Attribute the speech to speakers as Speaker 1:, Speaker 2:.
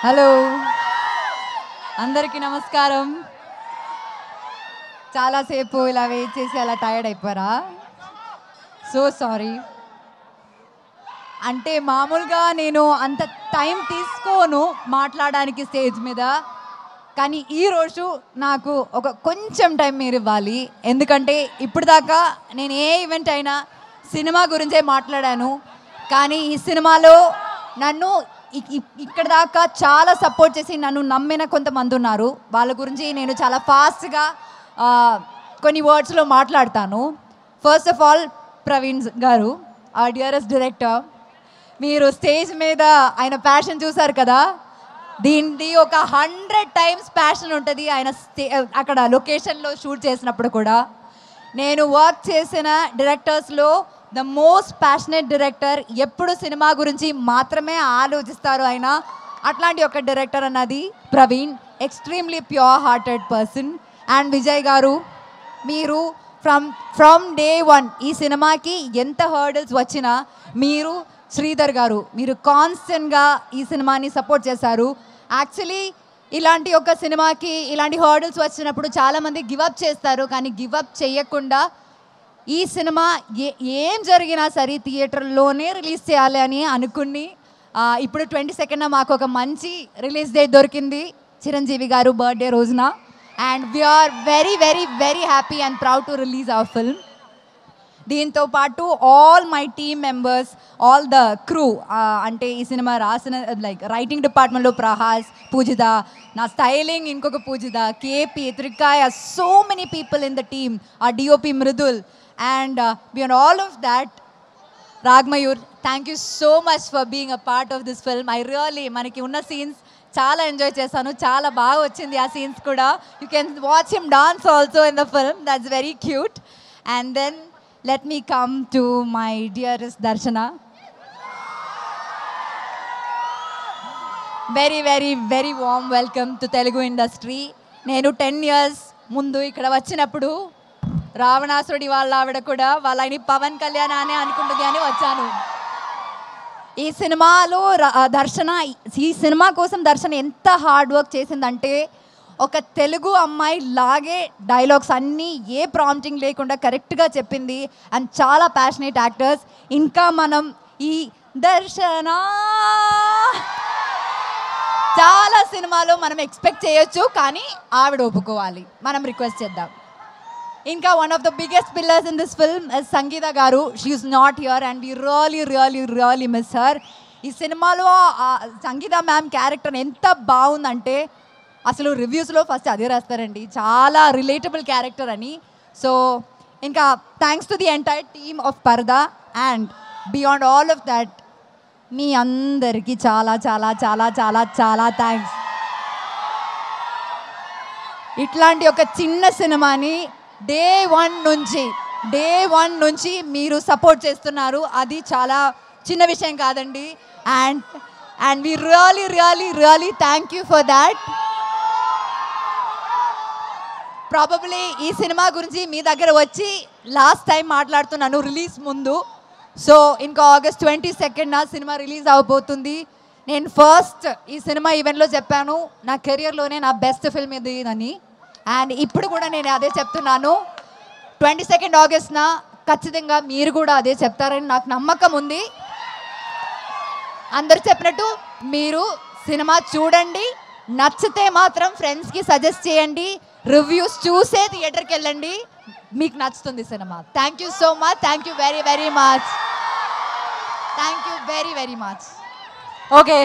Speaker 1: Hello అందరికీ నమస్కారం. చాలాసేపు ఇలా వెయిట్ చేసి అలా టైర్డ్ అయిపోయారా? So sorry. అంటే మామూలుగా నేను అంత టైం తీసుకోను మాట్లాడడానికి స్టేజ్ మీద, కానీ ఈరోజు నాకు ఒక కొంచెం టైం మీరు ఇవ్వాలి. ఎందుకంటే ఇప్పుడు దాకా నేను ఏ ఈవెంట్ అయినా సినిమా గురించే మాట్లాడాను, కానీ ఈ సినిమాలో నన్ను ఇక్కడ దాకా చాలా సపోర్ట్ చేసి నన్ను నమ్మిన కొంతమంది ఉన్నారు. వాళ్ళ గురించి నేను చాలా ఫాస్ట్గా కొన్ని వర్డ్స్లో మాట్లాడతాను. ఫస్ట్ ఆఫ్ ఆల్ ప్రవీణ్ గారు, ఆ డియరెస్ట్ డైరెక్టర్. మీరు స్టేజ్ మీద ఆయన ప్యాషన్ చూసారు కదా, దీనికి ఒక 100 times ప్యాషన్ ఉంటుంది ఆయన అక్కడ లొకేషన్లో షూట్ చేసినప్పుడు కూడా. నేను వర్క్ చేసిన డైరెక్టర్స్లో ద మోస్ట్ ప్యాషనెట్ డైరెక్టర్, ఎప్పుడు సినిమా గురించి మాత్రమే ఆలోచిస్తారు ఆయన. అట్లాంటి ఒక డైరెక్టర్ అన్నది Praveen. Extremely pure hearted person. And Vijay గారు, మీరు ఫ్రమ్ డే 1 ఈ సినిమాకి ఎంత హర్డల్స్ వచ్చినా మీరు, శ్రీధర్ గారు, మీరు కాన్స్టెంట్గా ఈ సినిమాని సపోర్ట్ చేశారు. యాక్చువల్లీ ఇలాంటి ఒక సినిమాకి ఇలాంటి హర్డల్స్ వచ్చినప్పుడు చాలామంది గివప్ చేస్తారు, కానీ గివప్ చేయకుండా ఈ సినిమా ఏం జరిగినా సరే థియేటర్లోనే రిలీజ్ చేయాలి అని అనుకుని ఇప్పుడు 22న మాకు ఒక మంచి రిలీజ్ డేట్ దొరికింది, చిరంజీవి గారు బర్త్డే రోజున. And we are very very very happy and proud to release our film. దీంతో పాటు all my team members, all the crew, అంటే ఈ సినిమా రాసిన లైక్ రైటింగ్ డిపార్ట్మెంట్లో ప్రహాస్, పూజిత, నా స్టైలింగ్ ఇంకొక Poojitha, KP, Trikaya, so many people in the team, ఆ DOP Mridul. And beyond all of that, Ragmayur, thank you so much for being a part of this film. I really, manaki unna scenes chaala enjoy chesanu, chaala baaga vachindi aa scenes kuda. You can watch him dance also in the film. That's very cute. And then let me come to my dearest Darshana. Very very very warm welcome to Telugu industry. Nenu 10 years mundu ikkada vachinappudu రావణాసురుడి వాళ్ళ ఆవిడ కూడా వాళ్ళని పవన్ కళ్యాణ్ అనే అనుకుంటుంది అని వచ్చాను. ఈ సినిమాలో ఈ సినిమా కోసం దర్శన ఎంత హార్డ్ వర్క్ చేసిందంటే, ఒక తెలుగు అమ్మాయి లాగే డైలాగ్స్ అన్నీ ఏ ప్రాంప్టింగ్ లేకుండా కరెక్ట్గా చెప్పింది. అండ్ చాలా ప్యాషనేట్ యాక్టర్స్. ఇంకా మనం ఈ దర్శన చాలా సినిమాలో మనం ఎక్స్పెక్ట్ చేయొచ్చు, కానీ ఆవిడ ఒప్పుకోవాలి, మనం రిక్వెస్ట్ చేద్దాం. ఇంకా one of the biggest pillars in this film is Sangeeta garu. She is not here and we really miss her. ఈ సినిమాలో సంగీత మ్యామ్ క్యారెక్టర్ ఎంత బాగుందంటే అసలు రివ్యూస్లో ఫస్ట్ అదే రాస్తారండి, చాలా రిలేటబుల్ క్యారెక్టర్ అని. సో ఇంకా thanks to the entire team of Parda. And beyond all of that మీ అందరికీ చాలా చాలా చాలా చాలా చాలా థ్యాంక్స్. ఇట్లాంటి ఒక చిన్న సినిమాని డే వన్ నుంచి మీరు సపోర్ట్ చేస్తున్నారు, అది చాలా చిన్న విషయం కాదండి. And we really thank you for that. Probably ఈ సినిమా గురించి మీ దగ్గర వచ్చి లాస్ట్ టైం మాట్లాడుతున్నాను రిలీజ్ ముందు. సో ఇంకా ఆగస్ట్ 22న సినిమా రిలీజ్ అవబోతుంది. నేను ఫస్ట్ ఈ సినిమా ఈవెంట్లో చెప్పాను, నా కెరియర్లోనే నా బెస్ట్ ఫిల్మ్ ఇది అని. అండ్ ఇప్పుడు కూడా నేను అదే చెప్తున్నాను, 22 ఆగస్ట్న ఖచ్చితంగా మీరు కూడా అదే చెప్తారని నాకు నమ్మకం ఉంది. అందరు చెప్పినట్టు మీరు సినిమా చూడండి, నచ్చితే మాత్రం ఫ్రెండ్స్కి సజెస్ట్ చేయండి, రివ్యూస్ చూసే థియేటర్కి వెళ్ళండి, మీకు నచ్చుతుంది cinema. Thank you so much. Thank you very very much. Thank you very very much.
Speaker 2: Okay.